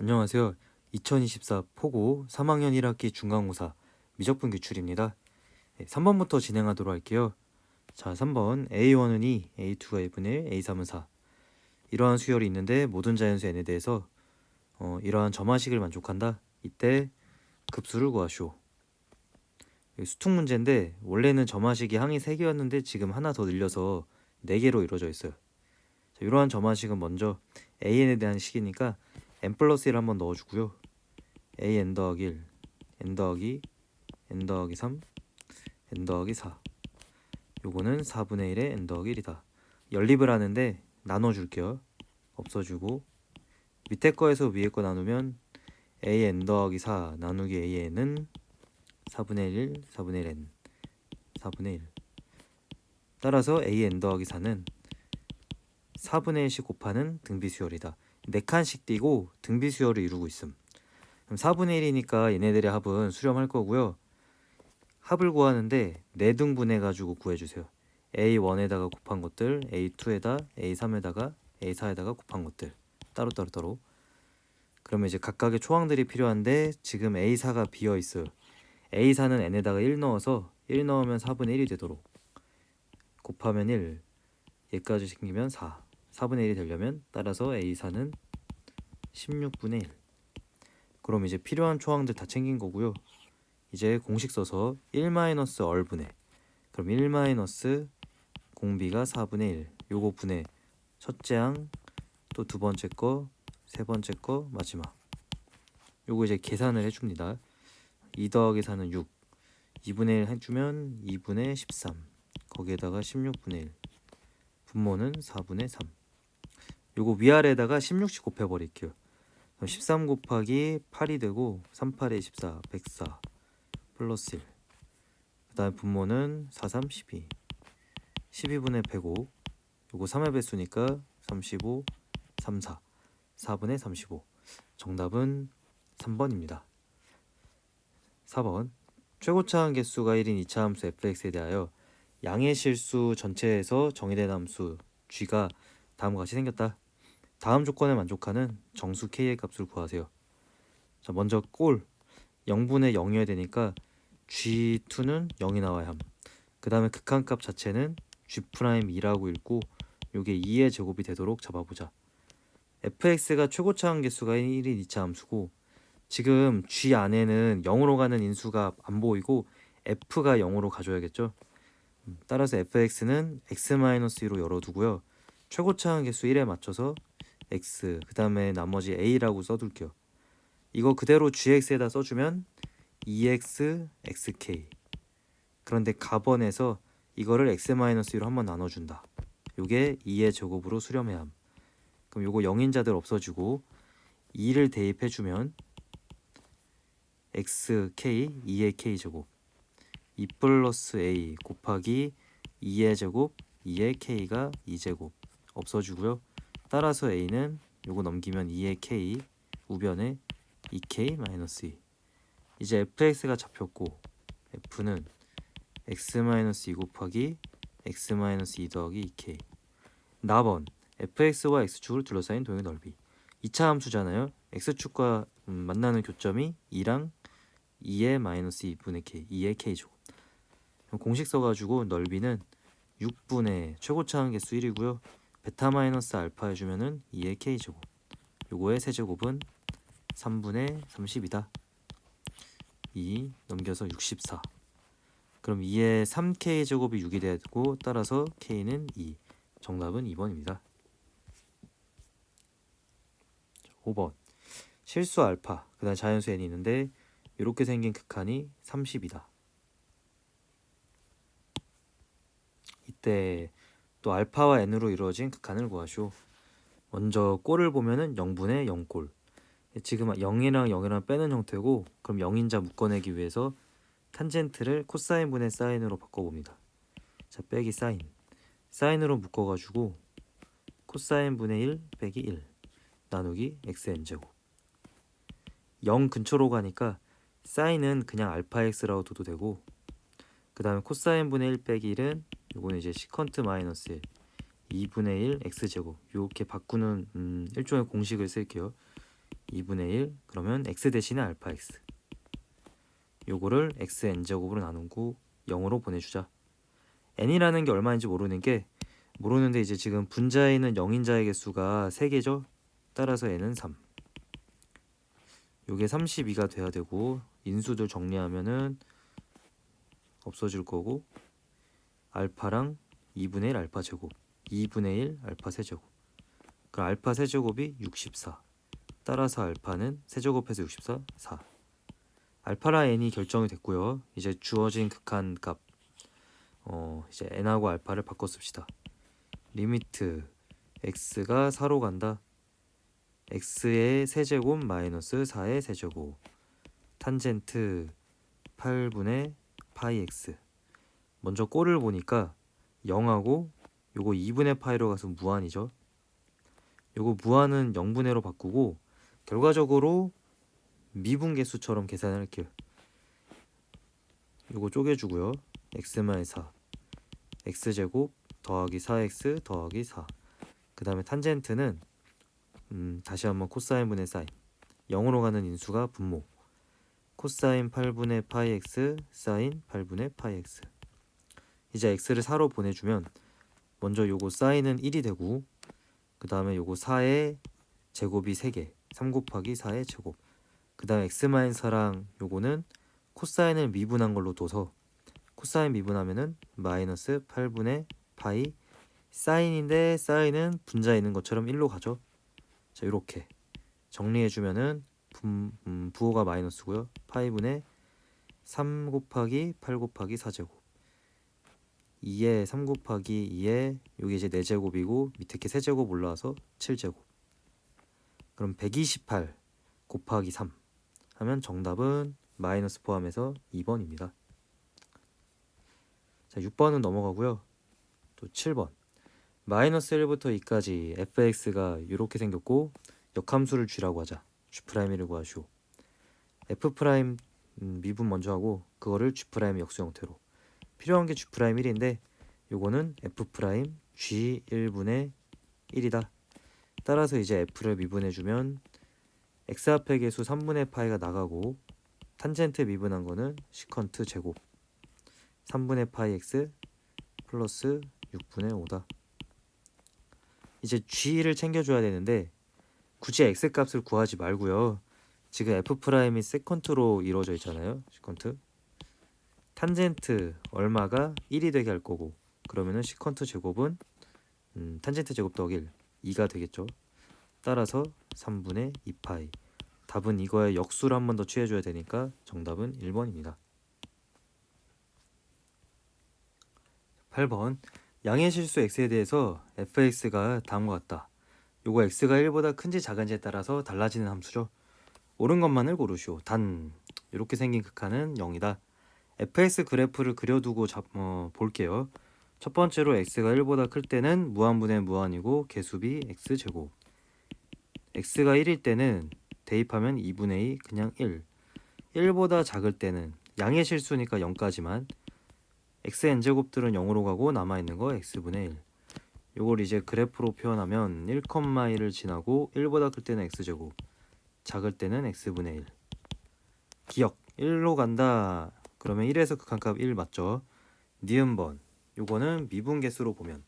안녕하세요. 2024 포고 3학년 1학기 중간고사 미적분 기출입니다. 3번부터 진행하도록 할게요. 자, 3번 A1은 2, A2가 1분의 1, A3은 4. 이러한 수열이 있는데 모든 자연수 n에 대해서 이러한 점화식을 만족한다. 이때 급수를 구하시오. 수특 문제인데 원래는 점화식이 항이 3개였는데 지금 하나 더 늘려서 4개로 이루어져 있어요. 자, 이러한 점화식은 먼저 AN에 대한 식이니까 n 플러스 1 한번 넣어주고요. AN 더하기 1, n 더하기 n 더하기 3, n 더하기 4. 요거는 4분의 1의 n 더하기 1이다. 연립을 하는데 나눠줄게요. 없어지고 밑에 거에서 위에 거 나누면 a n 더하기 4 나누기 a n은 4분의 1, 4분의 1n, 4분의 1. 따라서 a n 더하기 4는 4분의 1씩 곱하는 등비수열이다. 4칸씩 띄고 등비수열을 이루고 있음. 그럼 4분의 1이니까 얘네들의 합은 수렴할 거고요. 합을 구하는데 4등분해 가지고 구해주세요. A1에다가 곱한 것들, A2에다, A3에다가, A4에다가 곱한 것들 따로. 그러면 이제 각각의 초항들이 필요한데 지금 A4가 비어있어요. A4는 n에다가 1 넣어서 1 넣으면 4분의 1이 되도록 곱하면 1, 얘까지 생기면 4, 4분의 1이 되려면 따라서 A4는 16분의 1. 그럼 이제 필요한 초항들 다 챙긴 거고요. 이제 공식 써서 1-얼분해. 그럼 1 공비가 4분의 1. 요거 분해 첫째 항, 또 두 번째 거, 세 번째 거, 마지막. 요거 이제 계산을 해줍니다. 2 더하기 4는 6. 2분의 1 해주면 2분의 13. 거기에다가 16분의 1. 분모는 4분의 3. 요거 위아래에다가 16씩 곱해버릴게요. 13 곱하기 8이 되고 3, 8에 24, 104 플러스 1. 그 다음에 분모는 4, 3, 12. 12분의 105. 요거 3의 배수니까 35, 34. 4분의 35. 정답은 3번입니다. 4번. 최고차항 개수가 1인 2차 함수 fx에 대하여 양의 실수 전체에서 정의된 함수 g가 다음과 같이 생겼다. 다음 조건에 만족하는 정수 k의 값을 구하세요. 자, 먼저 꼴 0분의 0이어야 되니까 g2는 0이 나와야 함. 그 다음에 극한값 자체는 g'2라고 읽고 요게 2의 제곱이 되도록 잡아보자. fx가 최고차항 개수가 1인 2차 함수고 지금 g 안에는 0으로 가는 인수가 안 보이고 f가 0으로 가줘야겠죠. 따라서 fx는 x-2로 열어두고요. 최고차항 개수 1에 맞춰서 x, 그 다음에 나머지 a라고 써둘게요. 이거 그대로 gx에다 써주면 2x, xk. 그런데 가번에서 이거를 x-2로 한번 나눠준다. 요게 2의 제곱으로 수렴해야 함. 그럼 요거 0인자들 없어지고 2를 대입해주면 xk, 2의 k제곱 2 플러스 a 곱하기 2의 제곱 2의 k가 2제곱 없어지고요. 따라서 a는 요거 넘기면 2의 k 우변에 2k-2. 이제 fx가 잡혔고 f는 x-2 곱하기 x-2 더하기 2k. 나번 fx와 x축을 둘러싸인 도형의 넓이 2차 함수잖아요. x축과 만나는 교점이 2랑 2의 마이너스 2분의 k, 2의 k죠. 공식 써가지고 넓이는 6분의 최고차항 개수 1이고요. 베타 마이너스 알파 해주면은 2의 k제곱. 요거의 세제곱은 3분의 30이다. 2 넘겨서 64. 그럼 2의 3k제곱이 6이 되고 따라서 k는 2. 정답은 2번입니다. 5번. 실수 알파, 그 다음 자연수 n이 있는데 이렇게 생긴 극한이 30이다. 이때 또 알파와 n으로 이루어진 극한을 구하시오. 먼저 꼴을 보면은 0분의 0꼴. 지금 0이랑 0이랑 빼는 형태고 그럼 0인자 묶어내기 위해서 탄젠트를 코사인 분의 사인으로 바꿔봅니다. 자, 빼기 사인. 사인으로 묶어가지고 코사인 분의 1 빼기 1 나누기 xn제곱. 0 근처로 가니까 사인은 그냥 알파 x라고 둬도 되고 그 다음에 코사인 분의 1 빼기 1은 요거는 이제 시컨트 마이너스 1 2분의 1 x제곱 이렇게 바꾸는 일종의 공식을 쓸게요. 2분의 1 그러면 x 대신에 알파 x. 요거를 x n제곱으로 나누고 0으로 보내주자. n이라는 게 얼마인지 모르는데 이제 지금 분자에 있는 영인자의 개수가 3개죠. 따라서 n은 3. 요게 32가 돼야 되고 인수들 정리하면은 없어질 거고 알파랑 2분의 1 알파 제곱 2분의 1 알파 세제곱 그 알파 세제곱이 64. 따라서 알파는 세제곱해서 64 4. 알파랑 n이 결정이 됐고요. 이제 주어진 극한 값 이제 n하고 알파를 바꿔 씁시다. 리미트 x가 4로 간다. x의 세제곱 마이너스 4의 세제곱 탄젠트 8분의 파이 x. 먼저 꼴을 보니까 0하고 요거 2분의 파이로 가서 무한이죠. 요거 무한은 0분의로 바꾸고 결과적으로 미분계수처럼 계산할게요. 요거 쪼개주고요. x-4 x제곱 더하기 4x 더하기 4. 그 다음에 탄젠트는 다시 한번 코사인 분의 사인 0으로 가는 인수가 분모 코사인 8분의 파이 x 사인 8분의 파이 x. 이제 x를 4로 보내주면 먼저 요거 사인은 1이 되고 그 다음에 요거 4의 제곱이 3개 3 곱하기 4의 제곱 그 다음에 x-4랑 요거는 코사인을 미분한 걸로 둬서 코사인 미분하면은 마이너스 8분의 파이 사인인데 사인은 분자에 있는 것처럼 1로 가죠. 자 요렇게 정리해주면은 부호가 마이너스고요. 파이분의 3 곱하기 8 곱하기 4제곱 2에 3 곱하기 2에 여기 이제 4제곱이고 밑에 이렇게 3제곱 올라와서 7제곱. 그럼 128 곱하기 3 하면 정답은 마이너스 포함해서 2번입니다. 자 6번은 넘어가고요. 또 7번 마이너스 1부터 2까지 fx가 이렇게 생겼고 역함수를 쥐라고 하자. g'1을 구하시오. f' 미분 먼저 하고 그거를 g' 역수 형태로 필요한 게 g'1인데 요거는 f' g 1분의 1이다. 따라서 이제 f를 미분해주면 x 앞의 개수 3분의 파이가 나가고 탄젠트 미분한 거는 시컨트 제곱 3분의 파이 x 플러스 6분의 5다. 이제 g를 챙겨줘야 되는데 굳이 x 값을 구하지 말고요. 지금 f'이 세컨트로 이루어져 있잖아요. 시컨트 탄젠트 얼마가 1이 되게 할 거고 그러면은 시컨트 제곱은 탄젠트 제곱 더하기 1 2가 되겠죠. 따라서 3분의 2파이. 답은 이거의 역수를 한 번 더 취해줘야 되니까 정답은 1번입니다. 8번 양의 실수 x에 대해서 fx가 다음과 같다. 요거 x가 1보다 큰지 작은지에 따라서 달라지는 함수죠. 옳은 것만을 고르시오. 단 이렇게 생긴 극한은 0이다. fx 그래프를 그려두고 볼게요. 첫 번째로 x가 1보다 클 때는 무한분의 무한이고 개수비 x제곱. x가 1일 때는 대입하면 2분의 2 그냥 1. 1보다 작을 때는 양의 실수니까 0까지만 xn제곱들은 0으로 가고 남아있는 거 x분의 1. 요걸 이제 그래프로 표현하면 1,1을 지나고 1보다 클 때는 x제곱 작을 때는 x분의 1. 기억 1로 간다. 그러면 1에서 극한값 1 맞죠? 니은번 요거는 미분계수로 보면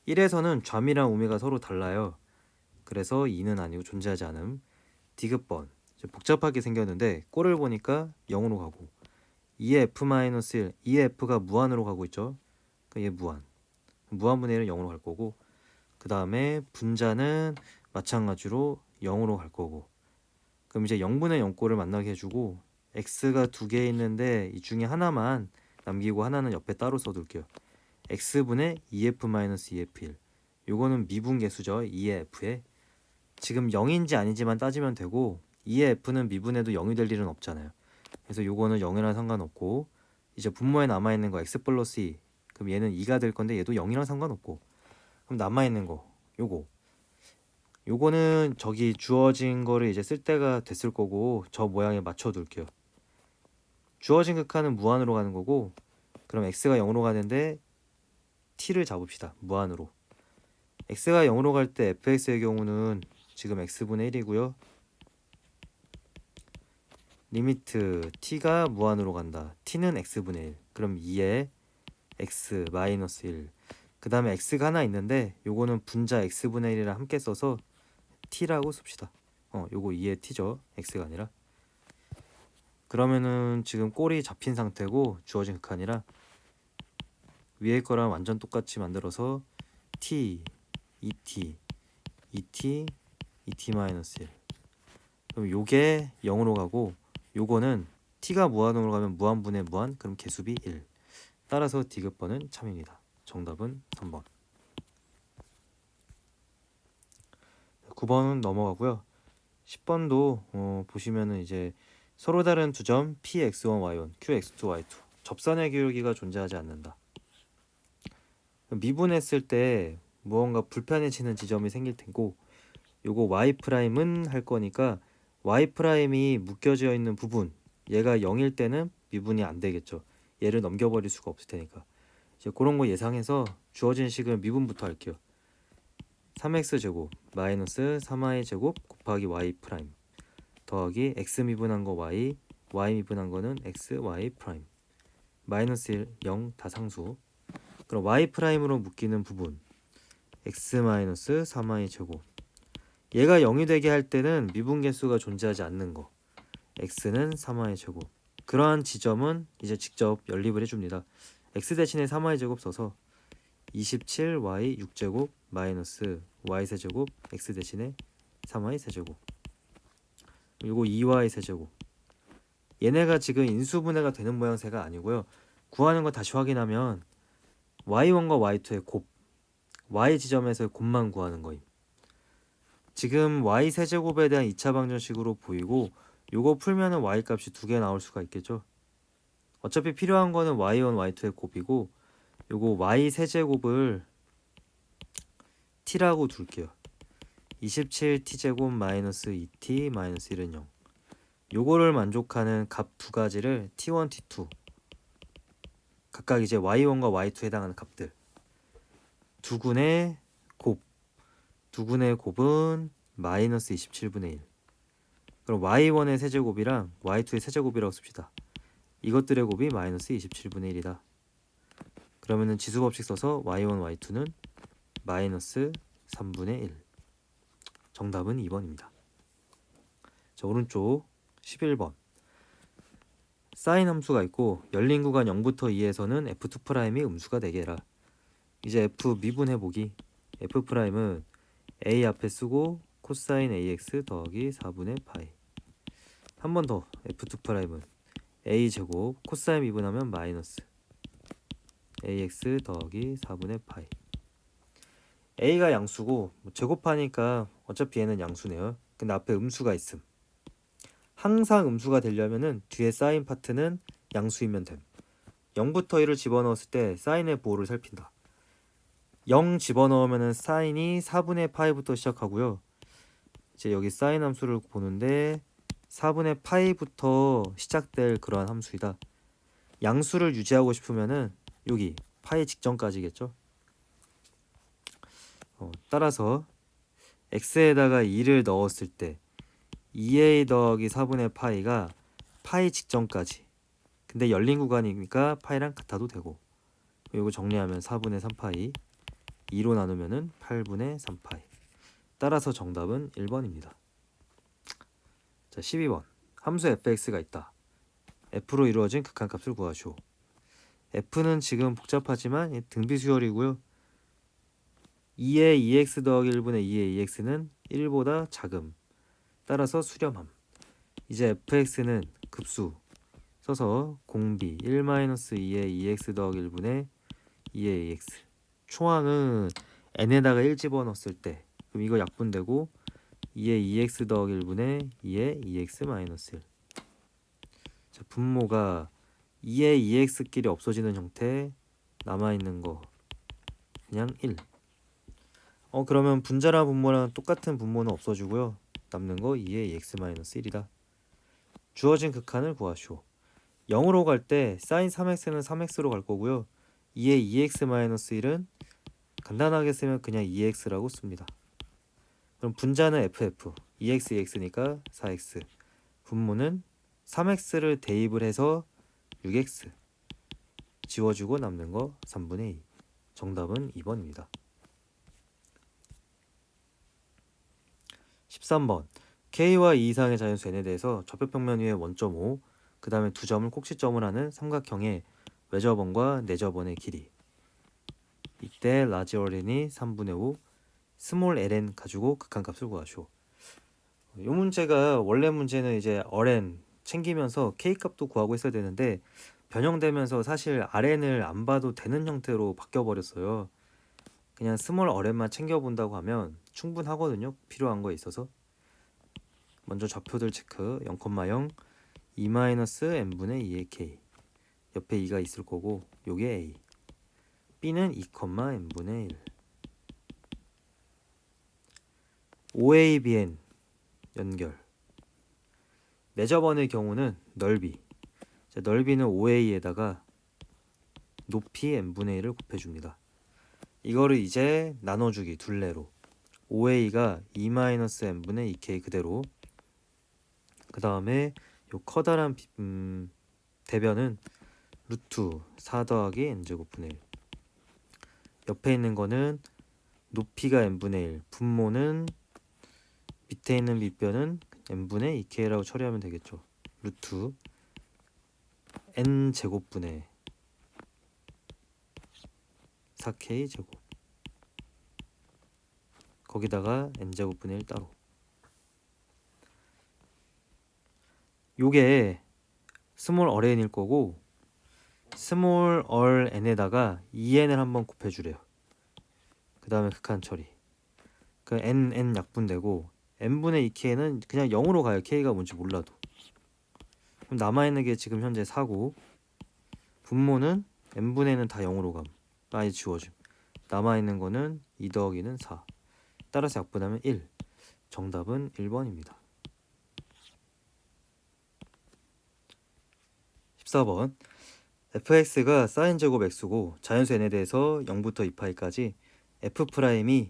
1에서는 좌미랑 우미가 서로 달라요. 그래서 2는 아니고 존재하지 않음. 디귿번 복잡하게 생겼는데 꼴을 보니까 0으로 가고 2의 f-1 2의 f가 무한으로 가고 있죠. 그러니까 얘 무한분의 1은 0으로 갈 거고 그 다음에 분자는 마찬가지로 0으로 갈 거고 그럼 이제 0분의 0 꼴을 만나게 해주고 x가 2개 있는데 이 중에 하나만 남기고 하나는 옆에 따로 써둘게요. x분의 2f-2f1 요거는 미분계수죠. 2의 f에 지금 0인지 아닌지만 따지면 되고 2의 f는 미분해도 0이 될 일은 없잖아요. 그래서 요거는 0이랑 상관없고 이제 분모에 남아있는 거 x 플러스 2 그럼 얘는 2가 될 건데 얘도 0이랑 상관없고 그럼 남아있는 거 요거는 저기 주어진 거를 이제 쓸 때가 됐을 거고 저 모양에 맞춰 둘게요. 주어진 극한은 무한으로 가는 거고 그럼 x가 0으로 가는데 t를 잡읍시다. 무한으로 x가 0으로 갈 때 fx의 경우는 지금 x분의 1이고요 리미트 t가 무한으로 간다. t는 x분의 1. 그럼 2에 x 마이너스 1. 그 다음에 x가 하나 있는데 요거는 분자 x분의 1이랑 함께 써서 t라고 씁시다. 요거 2의 t죠. x가 아니라. 그러면은 지금 꼴이 잡힌 상태고 주어진 극한이라 위에 거랑 완전 똑같이 만들어서 t, 2t, 2t, 2t 마이너스 1. 그럼 요게 0으로 가고 요거는 t가 무한으로 가면 무한분의 무한, 그럼 개수비 1. 따라서 D급번은 참입니다. 정답은 3번. 9번은 넘어가고요. 10번도 보시면은 이제 서로 다른 두 점 Px1, y1, Qx2, y2 접선의 기울기가 존재하지 않는다. 미분했을 때 무언가 불편해지는 지점이 생길 테고 요거 y''은 할 거니까 y''이 묶여져 있는 부분 얘가 0일 때는 미분이 안 되겠죠. 얘를 넘겨버릴 수가 없을 테니까 이제 그런 거 예상해서 주어진 식을 미분부터 할게요. 3x제곱 마이너스 3y제곱 곱하기 y' 더하기 x 미분한 거 y, y 미분한 거는 x, y 프라임 마이너스 1, 0 다 상수. 그럼 y''으로 묶이는 부분 x 마이너스 3y제곱 얘가 0이 되게 할 때는 미분 개수가 존재하지 않는 거 x는 3y제곱. 그러한 지점은 이제 직접 연립을 해줍니다. x 대신에 3y제곱 써서 27y 6제곱 마이너스 y 세제곱 x 대신에 3y 세제곱 그리고 2y 세제곱. 얘네가 지금 인수분해가 되는 모양새가 아니고요. 구하는 거 다시 확인하면 y1과 y2의 곱 y 지점에서의 곱만 구하는 거임. 지금 y 세제곱에 대한 2차 방정식으로 보이고 요거 풀면은 y 값이 두 개 나올 수가 있겠죠. 어차피 필요한 거는 y1, y2의 곱이고 요거 y 세제곱을 t라고 둘게요. 27t제곱 마이너스 2t 마이너스 1은 0. 요거를 만족하는 값 두 가지를 t1, t2 각각 이제 y1과 y2에 해당하는 값들 두근의 곱 두근의 곱은 마이너스 27분의 1. 그럼 y1의 세제곱이랑 y2의 세제곱이라고 씁시다. 이것들의 곱이 마이너스 27분의 1이다. 그러면은 지수법칙 써서 y1, y2는 마이너스 3분의 1. 정답은 2번입니다. 자, 오른쪽 11번. 사인 함수가 있고 열린 구간 0부터 2에서는 f2'이 음수가 되게 해라. 이제 f 미분해보기. f'은 a 앞에 쓰고 코사인 ax 더하기 4분의 파이. 한 번 더 f2'은 a 제곱 코사인 미분하면 마이너스 ax 더하기 4분의 파이. a가 양수고 제곱하니까 어차피 얘는 양수네요. 근데 앞에 음수가 있음. 항상 음수가 되려면은 뒤에 사인 파트는 양수이면 됨. 0부터 1을 집어넣었을 때 사인의 보호를 살핀다. 0 집어넣으면은 사인이 4분의 파이부터 시작하고요. 이제 여기 사인 함수를 보는데 4분의 파이부터 시작될 그러한 함수이다. 양수를 유지하고 싶으면은 여기 파이 직전까지겠죠. 따라서 x에다가 2를 넣었을 때 2a 더하기 4분의 파이가 파이 직전까지. 근데 열린 구간이니까 파이랑 같아도 되고. 이거 정리하면 4분의 3파이 2로 나누면은 8분의 3파이. 따라서 정답은 1번입니다. 자, 12번. 함수 fx가 있다. f로 이루어진 극한값을 구하시오. f는 지금 복잡하지만 등비수열이고요. 2의 2x 더하기 1분의 2의 2x는 1보다 작음. 따라서 수렴함. 이제 fx는 급수 써서 공비 1-2의 2x 더하기 1분의 2의 2x. 초항은 n에다가 1 집어넣었을 때 그럼 이거 약분되고 2의 2x 더하기 1분의 2의 2x 마이너스 1. 자, 분모가 2의 2x끼리 없어지는 형태. 남아있는 거 그냥 1. 그러면 분자랑 분모랑 똑같은 분모는 없어지고요. 남는 거 2의 2x-1이다. 주어진 극한을 구하시오. 0으로 갈 때 sin 3x는 3x로 갈 거고요. 2의 2x-1은 간단하게 쓰면 그냥 2x라고 씁니다. 그럼 분자는 ff 2x, 2x니까 4x. 분모는 3x를 대입을 해서 6x 지워주고 남는 거 3분의 2. 정답은 2번입니다. 13번 k와 2 이상의 자연수 n에 대해서 접혈평면 위에 원점 5, 그 다음에 두 점을 꼭지점을 하는 삼각형의 외접원과 내접원의 길이. 이때 라지 ln이 3분의 5, 스몰 ln 가지고 극한값을 구하시오. 이 문제가 원래 문제는 이제 ln 챙기면서 k 값도 구하고 있어야 되는데 변형되면서 사실 rn을 안 봐도 되는 형태로 바뀌어 버렸어요. 그냥 스몰 ln만 챙겨본다고 하면 충분하거든요. 필요한 거에 있어서. 먼저 좌표들 체크. 0,0 2-n분의 2의 k. 옆에 2가 있을 거고 요게 a. b는 2,n분의 1. OA, BN 연결. 내접원의 경우는 넓이. 자, 넓이는 OA에다가 높이 n분의 1을 곱해줍니다. 이거를 이제 나눠주기 둘레로. OA가 2-n분의 2k 그대로. 그 다음에 요 커다란 대변은 루트 4 더하기 n제곱분의 1. 옆에 있는 거는 높이가 n분의 1, 분모는 밑에 있는 밑변은 n분의 2k라고 처리하면 되겠죠. 루트 n제곱분의 4k 제곱. 거기다가 n제곱분의 1 따로. 요게 스몰 ln일 거고 스몰 n에다가 2n을 한번 곱해주래요. 그 다음에 극한 처리. 그 n 약분되고 n분의 2k는 그냥 0으로 가요. k가 뭔지 몰라도. 그럼 남아있는 게 지금 현재 4고 분모는 n분의 는 다 0으로 감. 아예 지워짐. 남아있는 거는 2 더하기는 4. 따라서 약분하면 1. 정답은 1번입니다. 14번 fx가 사인제곱 x고 자연수 n에 대해서 0부터 2파이까지 f'이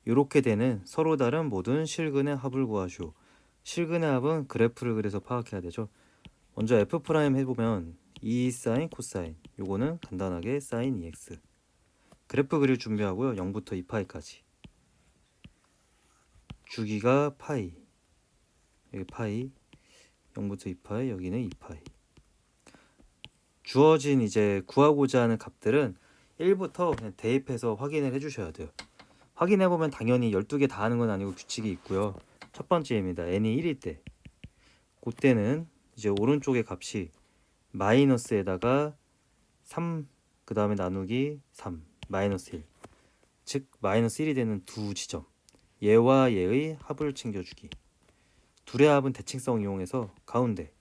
이렇게 되는 서로 다른 모든 실근의 합을 구하시오. 실근의 합은 그래프를 그려서 파악해야 되죠. 먼저 f' 해보면 2 사인 코사인, 요거는 간단하게 사인 2x. 그래프 그릴 준비하고요. 0부터 2파이까지. 주기가 파이, 여기 파이, 0부터 2파이, 여기는 2파이. 주어진 이제 구하고자 하는 값들은 1부터 그냥 대입해서 확인을 해주셔야 돼요. 확인해보면 당연히 12개 다 하는 건 아니고 규칙이 있고요. 첫 번째입니다. n이 1일 때, 그때는 이제 오른쪽의 값이 마이너스에다가 3, 그 다음에 나누기 3, 마이너스 1. 즉 마이너스 1이 되는 두 지점, 얘와 얘의 합을 챙겨주기. 둘의 합은 대칭성 이용해서 가운데,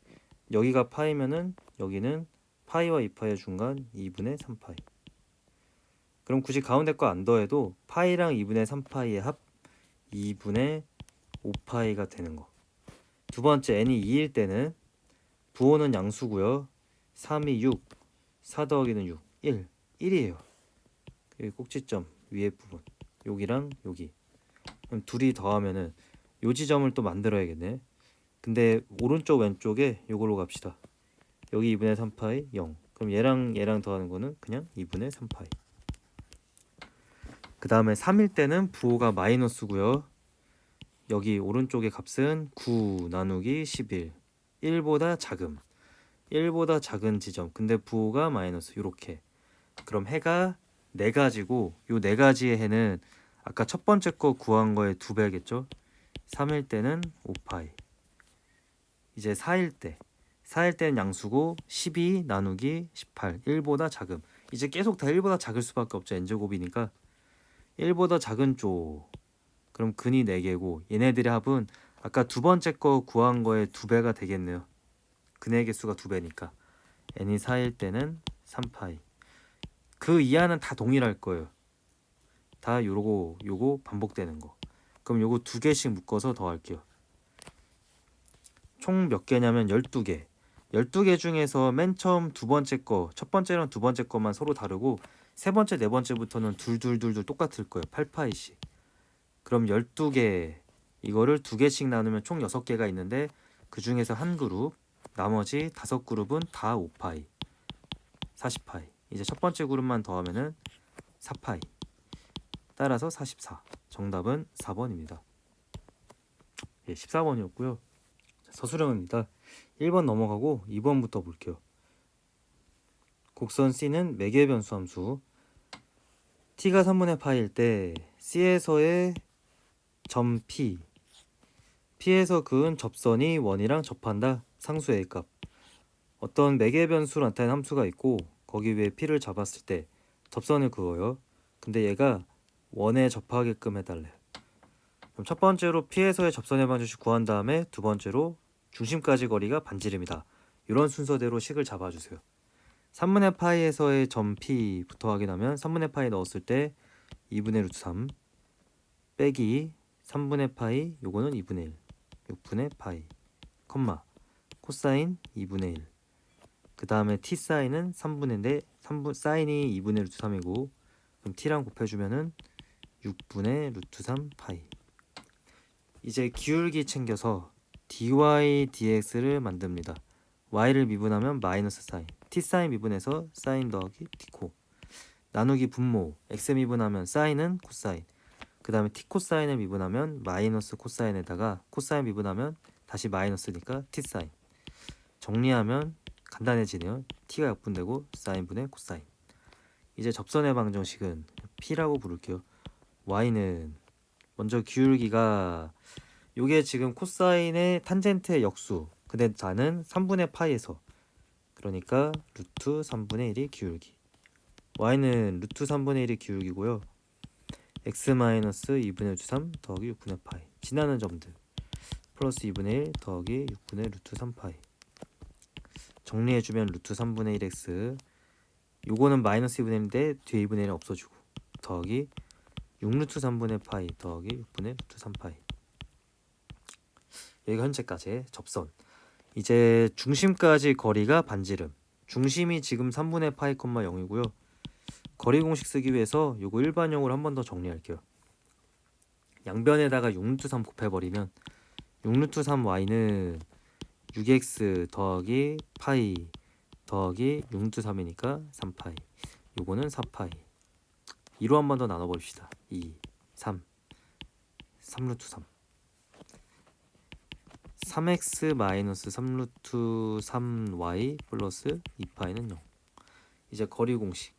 여기가 파이면은 여기는 파이와 2파이의 중간 2분의 3파이. 그럼 굳이 가운데 거 안 더해도 파이랑 2분의 3파이의 합 2분의 5파이가 되는 거. 두 번째, n이 2일 때는 부호는 양수고요. 3이 6, 4 더하기는 6, 1, 1이에요. 여기 꼭지점 위에 부분, 여기랑 여기. 그럼 둘이 더하면은 요 지점을 또 만들어야겠네. 근데 오른쪽 왼쪽에 요걸로 갑시다. 여기 2분의 3파이 0. 그럼 얘랑 더하는 거는 그냥 2분의 3파이. 그 다음에 3일 때는 부호가 마이너스고요. 여기 오른쪽의 값은 9 나누기 11. 1보다 작음. 1보다 작은 지점. 근데 부호가 마이너스. 요렇게. 그럼 해가 4가지고 요 4가지의 해는 아까 첫 번째 거 구한 거의 2배겠죠? 3일 때는 5파이. 이제 4일 때는 양수고 12 나누기 18. 1보다 작음. 이제 계속 다 1보다 작을 수밖에 없죠. n제곱이니까 1보다 작은 쪽. 그럼 근이 4개고 얘네들의 합은 아까 두 번째 거 구한 거의 2배가 되겠네요. 근의 개수가 2배니까 n이 4일 때는 3파이. 그 이하는 다 동일할 거예요. 다 요거 반복되는 거. 그럼 요거 2개씩 묶어서 더할게요. 총 몇 개냐면 12개. 12개 중에서 맨 처음 두 번째 거, 첫 번째랑 두 번째 거만 서로 다르고 세 번째, 네 번째부터는 둘 똑같을 거예요. 8파이씩. 그럼 12개, 이거를 2개씩 나누면 총 6개가 있는데 그 중에서 한 그룹, 나머지 5그룹은 다 5파이, 40파이. 이제 첫 번째 그룹만 더하면은 4파이. 따라서 44. 정답은 4번입니다. 예, 14번이었고요. 서술형입니다. 1번 넘어가고 2번부터 볼게요. 곡선 C는 매개변수 함수. T가 3분의 파일 때 C에서의 점 P, P에서 그은 접선이 원이랑 접한다. 상수 A값. 어떤 매개변수로 나타낸 함수가 있고 거기 위에 P를 잡았을 때 접선을 그어요. 근데 얘가 원에 접하게끔 해달래요. 그럼 첫 번째로 P에서의 접선의 반지를 구한 다음에 두 번째로 중심까지 거리가 반지름이다. 이런 순서대로 식을 잡아주세요. 3분의 파이에서의 점 P부터 확인하면 3분의 파이 넣었을 때 2분의 루트 3 빼기 3분의 파이, 요거는 2분의 1, 6분의 파이, 컴마 코사인 2분의 1. 그 다음에 t 사인은 3분의 4, 사인이 2분의 루트 3이고 그럼 t랑 곱해주면은 6분의 루트 3 파이. 이제 기울기 챙겨서 dy dx를 만듭니다. y를 미분하면 마이너스 사인, t 사인 미분해서 사인 더하기 t코, 나누기 분모, x 미분하면 사인은 코사인, 그 다음에 t 코사인을 미분하면 마이너스 코사인에다가 코사인 미분하면 다시 마이너스니까 t 사인. 정리하면 간단해지네요. t가 약분되고 사인분의 코사인. 이제 접선의 방정식은 p라고 부를게요. y는 먼저 기울기가 요게 지금 코사인의 탄젠트의 역수, 근데 나는 3분의 파이에서, 그러니까 루트 3분의 1이 기울기. y는 루트 3분의 1이 기울기고요. x 마이너스 2분의 루트 3 더하기 6분의 파이. 지나는 점들 플러스 2분의 1 더하기 6분의 루트 3 파이. 정리해주면 루트 3분의 1x, 요거는 마이너스 2분의 1인데 뒤에 2분의 1은 없어지고 더하기 6루트 3분의 파이 더하기 6분의 루트 3파이. 여기가 현재까지의 접선. 이제 중심까지 거리가 반지름. 중심이 지금 3분의 파이, 0이고요. 거리 공식 쓰기 위해서 요거 일반용으로 한 번 더 정리할게요. 양변에다가 6루트 3 곱해버리면 6루트 3y는 6x 더하기 파이 더하기 6루트 3이니까 3파이. 요거는 4파이. 2로 한 번 더 나눠봅시다. 2, 3, 3루트 3. 3x 마이너스 3루트 3y 플러스 2파이는 0. 이제 거리 공식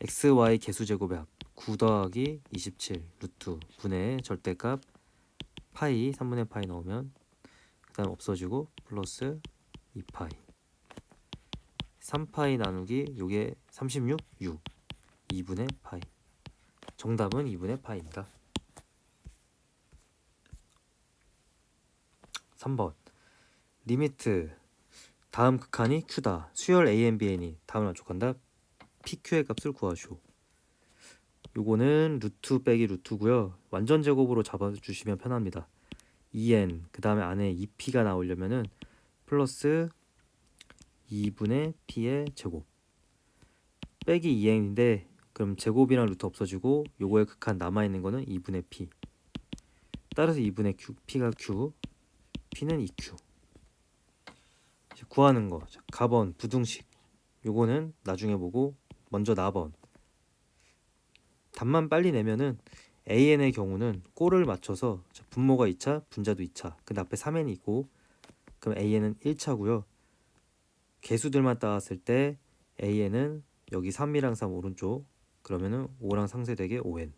x, y 개수제곱의 합 9 더하기 27 루트 분의 절대값 파이 3분의 파이 넣으면 그 다음 없어지고 플러스 2파이 3파이 나누기 요게 36, 6 2분의 파이. 정답은 2분의 파이입니다. 3번 리미트 다음 극한이 Q다. 수열 ANBN이 다음을 만족한다. PQ의 값을 구하시오. 요거는 루트 빼기 루트고요. 완전 제곱으로 잡아주시면 편합니다. 2n 그 다음에 안에 2p가 나오려면은 플러스 2분의 p의 제곱 빼기 2n인데 그럼 제곱이랑 루트 없어지고 요거의 극한 남아있는 거는 2분의 p. 따라서 2분의 q, p가 q, p는 2q. 구하는 거 가번 부등식 요거는 나중에 보고 먼저 나번. 답만 빨리 내면은 AN의 경우는 꼴을 맞춰서 분모가 2차, 분자도 2차. 근데 앞에 3n이 있고 그럼 AN은 1차고요. 개수들만 따왔을 때 AN은 여기 3이랑 3 오른쪽, 그러면은 5랑 상쇄되게 5n.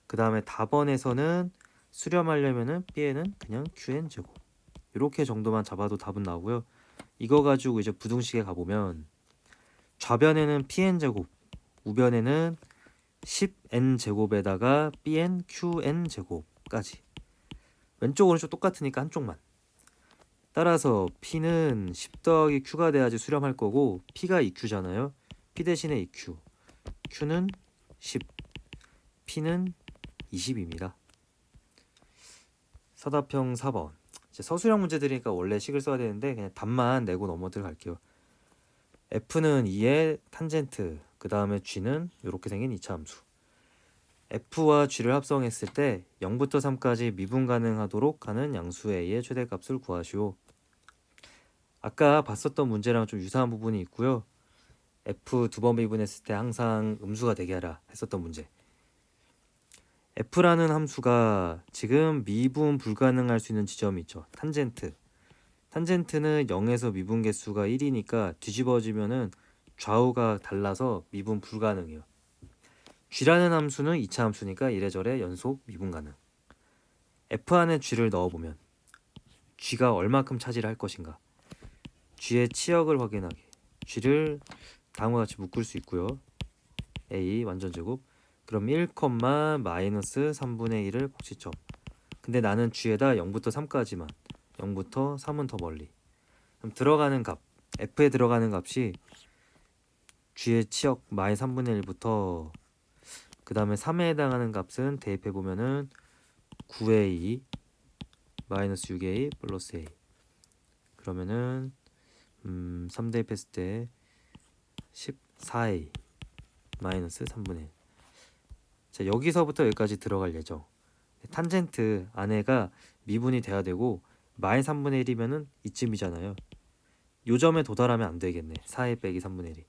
그 다음에 답원에서는 수렴하려면은 B에는 그냥 QN 제곱. 이렇게 정도만 잡아도 답은 나오고요. 이거 가지고 이제 부등식에 가보면 좌변에는 PN 제곱, 우변에는 10n 제곱에다가 bn qn 제곱까지. 왼쪽 오른쪽 똑같으니까 한쪽만. 따라서 p는 10 더하기 q가 돼야지 수렴할 거고 p가 2q잖아요. p 대신에 2q, q는 10, p는 20입니다. 사답형 4번. 이제 서술형 문제들이니까 원래 식을 써야 되는데 그냥 답만 내고 넘어 들어갈게요. f는 2의 탄젠트, 그 다음에 g는 이렇게 생긴 2차 함수. f와 g를 합성했을 때 0부터 3까지 미분 가능하도록 하는 양수 a의 최대값을 구하시오. 아까 봤었던 문제랑 좀 유사한 부분이 있고요. F 두 번 미분했을 때 항상 음수가 되게 하라 했었던 문제. F라는 함수가 지금 미분 불가능할 수 있는 지점이 있죠. 탄젠트. 탄젠트는 0에서 미분 개수가 1이니까 뒤집어지면은 좌우가 달라서 미분 불가능해요. G라는 함수는 2차 함수니까 이래저래 연속 미분 가능. F 안에 G를 넣어보면 G가 얼마큼 차지를 할 것인가. G의 치역을 확인하기. G를 다음과 같이 묶을 수 있고요. A 완전제곱. 그럼 1, 마이너스 3분의 1을 꼭지점. 근데 나는 G에다 0부터 3까지만. 0부터 3은 더 멀리. 그럼 들어가는 값. F에 들어가는 값이 G의 치역 마이너스 3분의 1부터 그 다음에 3에 해당하는 값은 대입해보면은 9a 마이너스 6a 플러스 a. 그러면은 3 대입했을 때 14a 마이너스 3분의 1. 자, 여기서부터 여기까지 들어갈 예정. 탄젠트 안에가 미분이 돼야 되고 마이너스 3분의 1이면은 이쯤이잖아요. 요 점에 도달하면 안 되겠네. 4a 빼기 3분의 1이.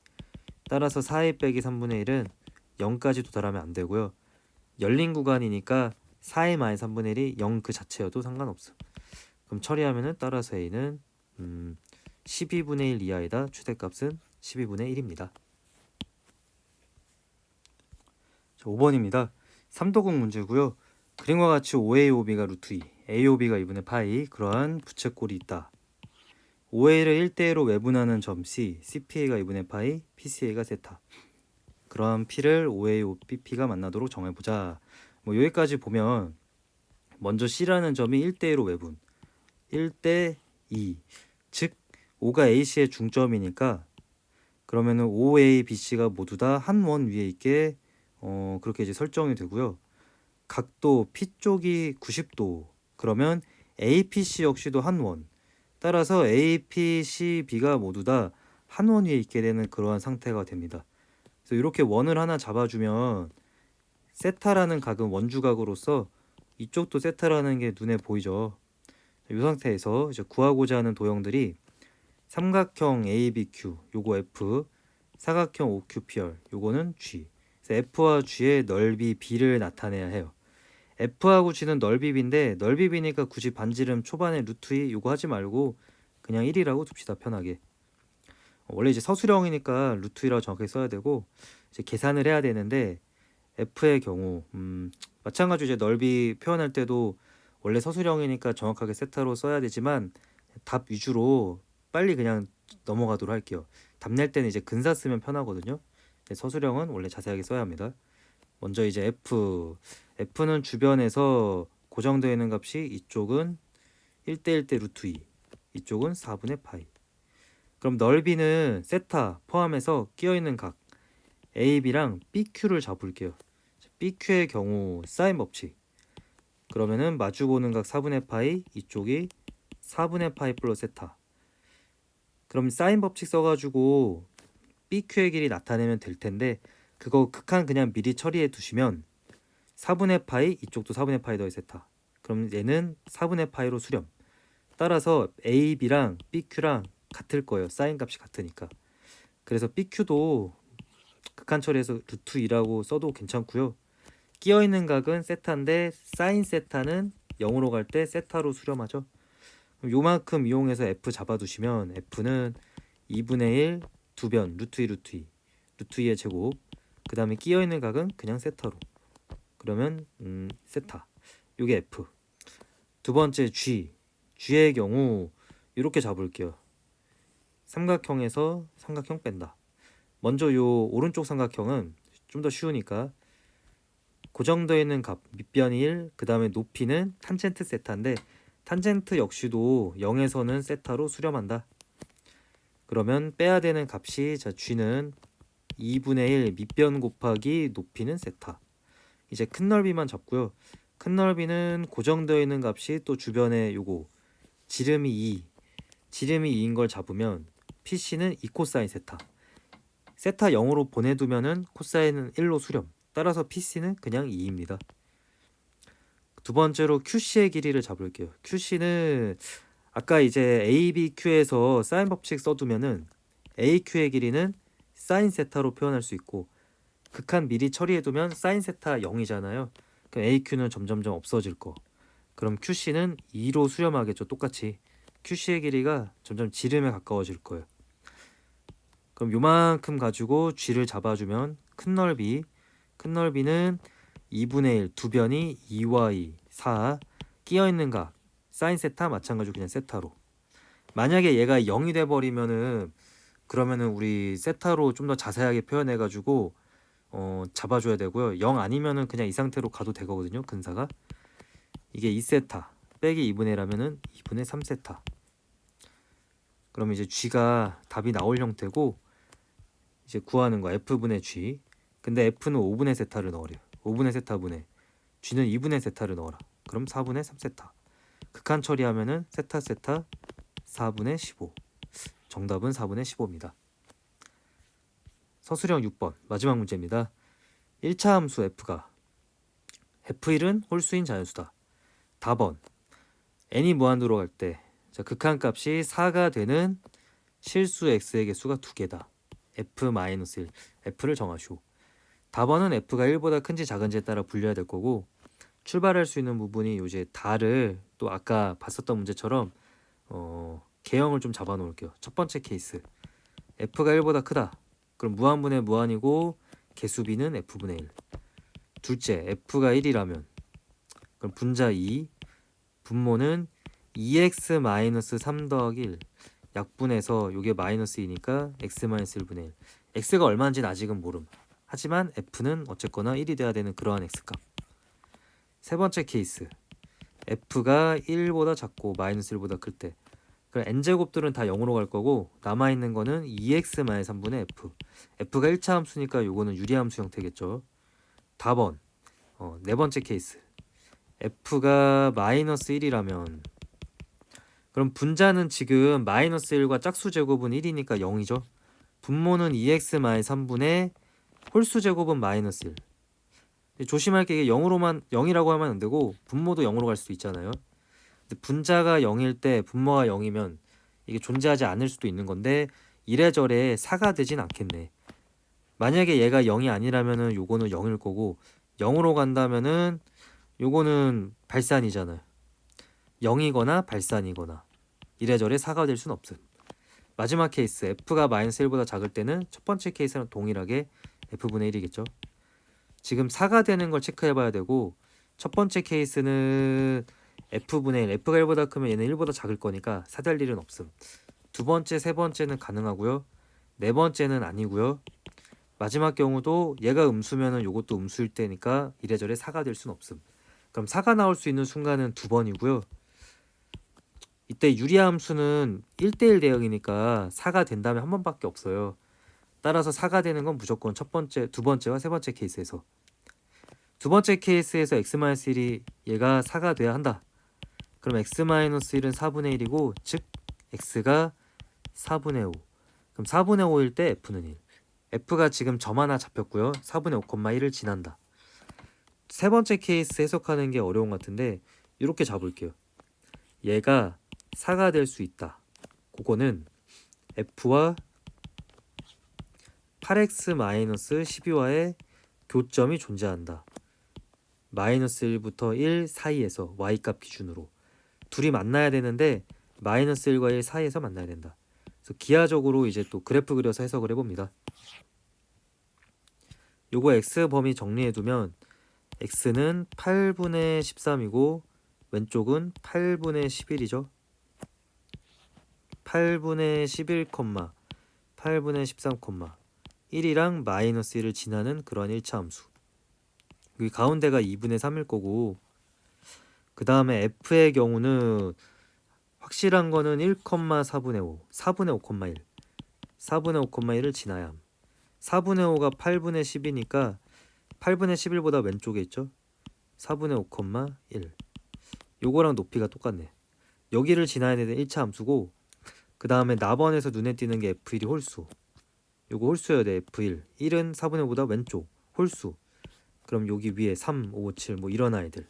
따라서 4a 빼기 3분의 1은 0까지 도달하면 안 되고요. 열린 구간이니까 4a 마이너스 3분의 1이 0 그 자체여도 상관없어. 그럼 처리하면은 따라서 a는 12분의 1 이하이다. 최대값은 12분의 1입니다. 5번입니다. 3도공 문제고요. 그림과 같이 5a, 5b가 루트 2, a, 5b가 2분의 파이 그러한 부채꼴이 있다. 5a를 1대1로 외분하는 점 C, CPA가 2분의 파이, PCA가 세타. 그러한 P를 5a, 5bp가 만나도록 정해보자. 뭐 여기까지 보면 먼저 C라는 점이 1대1로 외분 1대 2, 즉 5가 AC의 중점이니까 그러면은 5A, BC가 모두 다 한 원 위에 있게 그렇게 이제 설정이 되고요. 각도 P 쪽이 90도 그러면 APC 역시도 한 원. 따라서 APCB가 모두 다 한 원 위에 있게 되는 그러한 상태가 됩니다. 그래서 이렇게 원을 하나 잡아주면 세타라는 각은 원주각으로서 이쪽도 세타라는 게 눈에 보이죠. 이 상태에서 이제 구하고자 하는 도형들이 삼각형 ABQ 요거 F, 사각형 OQPR 요거는 G. 그래서 F와 G의 넓이 B를 나타내야 해요. F하고 G는 넓이 B인데 넓이 B니까 굳이 반지름 초반에 루트 2 요거 하지 말고 그냥 1이라고 둡시다. 편하게. 원래 이제 서술형이니까 루트 2라고 정확하게 써야 되고 이제 계산을 해야 되는데 F의 경우 마찬가지로 이제 넓이 표현할 때도 원래 서술형이니까 정확하게 세타로 써야 되지만 답 위주로 빨리 그냥 넘어가도록 할게요. 답 낼 때는 이제 근사 쓰면 편하거든요. 서술형은 원래 자세하게 써야 합니다. 먼저 이제 F는 주변에서 고정되어 있는 값이 이쪽은 1대 1대 루트 2, 이쪽은 4분의 파이. 그럼 넓이는 세타 포함해서 끼어있는 각 AB랑 BQ를 잡을게요. BQ의 경우 사인 법칙. 그러면은 마주보는 각 4분의 파이, 이쪽이 4분의 파이 플러스 세타. 그럼 사인 법칙 써가지고 BQ의 길이 나타내면 될 텐데 그거 극한 그냥 미리 처리해 두시면 4분의 파이, 이쪽도 4분의 파이 더해 세타. 그럼 얘는 4분의 파이로 수렴. 따라서 AB랑 BQ랑 같을 거예요. 사인 값이 같으니까. 그래서 BQ도 극한 처리해서 루트 2라고 써도 괜찮고요. 끼어있는 각은 세타인데 사인 세타는 0으로 갈 때 세타로 수렴하죠. 그럼 요만큼 이용해서 F 잡아두시면 F는 2분의 1 두변 루트 2 루트 2 루트 2의 제곱 그 다음에 끼어있는 각은 그냥 세타로 그러면 세타 요게 F. 두 번째 G의 경우 이렇게 잡을게요. 삼각형에서 삼각형 뺀다. 먼저 요 오른쪽 삼각형은 좀 더 쉬우니까 고정되어 있는 값 밑변이 1, 그 다음에 높이는 탄젠트 세타인데 탄젠트 역시도 0에서는 세타로 수렴한다. 그러면 빼야 되는 값이 자 G는 2분의 1 밑변 곱하기 높이는 세타. 이제 큰 넓이만 잡고요. 큰 넓이는 고정되어 있는 값이 또 주변에 요거 지름이 2인 걸 잡으면 PC는 2 코사인 세타. 세타 0으로 보내두면은 코사인은 1로 수렴. 따라서 PC는 그냥 2입니다. 두 번째로 QC의 길이를 잡을게요. QC는 아까 이제 A, B, Q에서 사인 법칙 써두면은 AQ의 길이는 사인 세타로 표현할 수 있고 극한 미리 처리해두면 사인 세타 0이잖아요. 그럼 AQ는 점점점 없어질 거. 그럼 QC는 2로 수렴하겠죠. 똑같이. QC의 길이가 점점 지름에 가까워질 거예요. 그럼 요만큼 가지고 G를 잡아주면 큰 넓이는 2분의 1, 두 변이 2와 2, 4 끼어있는 각 사인 세타 마찬가지로 그냥 세타로. 만약에 얘가 0이 돼버리면은 그러면은 우리 세타로 좀 더 자세하게 표현해가지고 잡아줘야 되고요. 0 아니면은 그냥 이 상태로 가도 되거든요. 근사가 이게 2세타 빼기 2분의 1하면은 2분의 3세타. 그럼 이제 G가 답이 나올 형태고 이제 구하는 거 F분의 G. 근데 F는 5분의 세타를 넣으래요. 5분의 세타분의 G는 2분의 세타를 넣어라. 그럼 4분의 3세타. 극한 처리하면은 세타 4분의 15. 정답은 4분의 15입니다. 서술형 6번 마지막 문제입니다. 1차 함수 f가 f1은 홀수인 자연수다. 답은 n이 무한으로 갈 때 극한값이 4가 되는 실수 x의 개수가 2개다. f-1 f를 정하시오. 답안은 f가 1보다 큰지 작은지에 따라 분류해야 될 거고 출발할 수 있는 부분이 이제 다를 또 아까 봤었던 문제처럼 개형을 좀 잡아 놓을게요. 첫 번째 케이스 f가 1보다 크다. 그럼 무한분의 무한이고 개수비는 f분의 1. 둘째 f가 1이라면 그럼 분자 2 분모는 2x-3 더하기 1 약분해서 요게 마이너스 2니까 x-1분의 1. x가 얼마인지는 아직은 모름. 하지만 f는 어쨌거나 1이 돼야 되는 그러한 x값. 세 번째 케이스 f가 1보다 작고 마이너스 1보다 클 때 그럼 n제곱들은 다 0으로 갈 거고 남아있는 거는 2x-3분의 f. f가 1차 함수니까 요거는 유리함수 형태겠죠. 답은 네 번째 케이스 f가 마이너스 1이라면 그럼 분자는 지금 마이너스 1과 짝수 제곱은 1이니까 0이죠. 분모는 2x-3분의 홀수 제곱은 마이너스 1. 조심할 게 이게 0이라고 하면 안 되고 분모도 0으로 갈 수도 있잖아요. 근데 분자가 0일 때 분모가 0이면 이게 존재하지 않을 수도 있는 건데 이래저래 4가 되진 않겠네. 만약에 얘가 0이 아니라면은 요거는 0일 거고 0으로 간다면은 요거는 발산이잖아요. 0이거나 발산이거나 이래저래 4가 될 순 없음. 마지막 케이스 f가 마이너스 1보다 작을 때는 첫 번째 케이스랑 동일하게 f분의 1이겠죠. 지금 4가 되는 걸 체크해 봐야 되고 첫 번째 케이스는 f분의 1, f가 1보다 크면 얘는 1보다 작을 거니까 4 될 일은 없음. 두 번째, 세 번째는 가능하고요. 네 번째는 아니고요. 마지막 경우도 얘가 음수면은 요것도 음수일 때니까 이래저래 4가 될 순 없음. 그럼 4가 나올 수 있는 순간은 두 번이고요. 이때 유리함수는 1대1 대응이니까 4가 된다면 한 번밖에 없어요. 따라서 4가 되는 건 무조건 첫 번째, 두 번째와 세 번째 케이스에서. 두 번째 케이스에서 x-1이 얘가 4가 돼야 한다. 그럼 x-1은 4분의 1이고 즉 x가 4분의 5. 그럼 4분의 5일 때 f는 1. f가 지금 점 하나 잡혔고요. 4분의 5,1을 지난다. 세 번째 케이스 해석하는 게 어려운 것 같은데 이렇게 잡을게요. 얘가 4가 될 수 있다. 그거는 f와 8x-12와의 교점이 존재한다. 마이너스 1부터 1 사이에서 y값 기준으로 둘이 만나야 되는데 마이너스 1과 1 사이에서 만나야 된다. 그래서 기하적으로 이제 또 그래프 그려서 해석을 해봅니다. 요거 x 범위 정리해두면 x는 8분의 13이고 왼쪽은 8분의 11이죠. 8분의 11, 8분의 13, 1이랑 마이너스 1을 지나는 그러한 1차 함수. 여기 가운데가 2분의 3일 거고 그 다음에 f의 경우는 확실한 거는 1,4분의 5, 4분의 5,1 4분의 5,1을 지나야 함. 4분의 5가 8분의 10이니까 8분의 11보다 왼쪽에 있죠. 4분의 5,1 요거랑 높이가 똑같네. 여기를 지나야 되는 1차 함수고 그 다음에 나번에서 눈에 띄는 게 f1이 홀수. 요거 홀수여야 돼. f1 1은 4분의 5보다 왼쪽 홀수. 그럼 여기 위에 3, 5, 7 뭐 이런 아이들.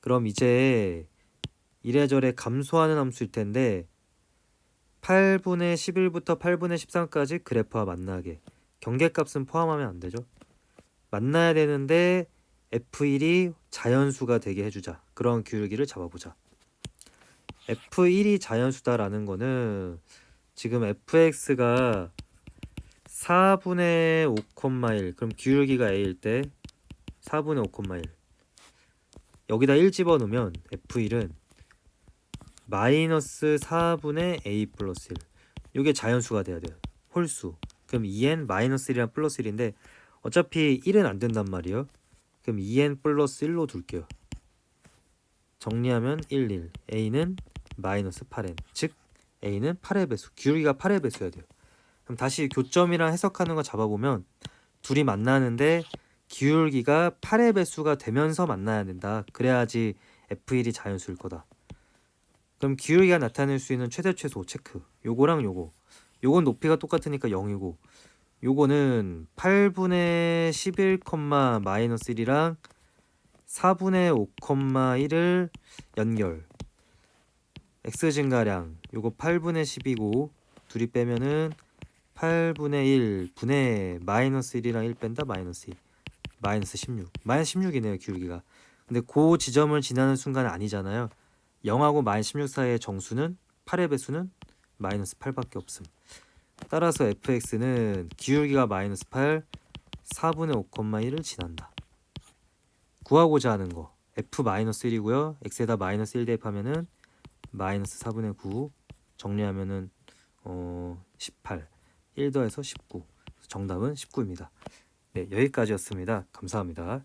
그럼 이제 이래저래 감소하는 함수일 텐데 8분의 11부터 8분의 13까지 그래프와 만나게 경계값은 포함하면 안 되죠. 만나야 되는데 F1이 자연수가 되게 해주자. 그런 기울기를 잡아보자. F1이 자연수다라는 거는 지금 fx가 4분의 5,1 그럼 기울기가 a일 때 4분의 5,1 여기다 1 집어넣으면 f1은 마이너스 4분의 a 플러스 1 이게 자연수가 돼야 돼요. 홀수. 그럼 2n 마이너스 1이랑 플러스 1인데 어차피 1은 안 된단 말이에요. 그럼 2n 플러스 1로 둘게요. 정리하면 1, a는 마이너스 8n 즉 a는 8의 배수, 기울기가 8의 배수여야 돼요. 그럼 다시 교점이랑 해석하는 거 잡아보면 둘이 만나는데 기울기가 8의 배수가 되면서 만나야 된다. 그래야지 F1이 자연수일 거다. 그럼 기울기가 나타낼 수 있는 최대 최소 체크. 요거랑 요건 높이가 똑같으니까 0이고 요거는 8분의 11, 마이너스 1이랑 4분의 5,1을 연결. x 증가량 요거 8분의 10이고 둘이 빼면은 8분의 1 분의 마이너스 1이랑 1 뺀다 마이너스 1 마이너스 16 마이너스 16이네요 기울기가. 근데 그 지점을 지나는 순간은 아니잖아요. 0하고 마이너스 16 사이의 정수는 8의 배수는 마이너스 8밖에 없음. 따라서 fx는 기울기가 마이너스 8 4분의 5,1을 지난다. 구하고자 하는 거 f-1이고요 x에다 마이너스 1 대입하면은 마이너스 4분의 9 정리하면은 18 1 더해서 19 정답은 19입니다. 네, 여기까지였습니다. 감사합니다.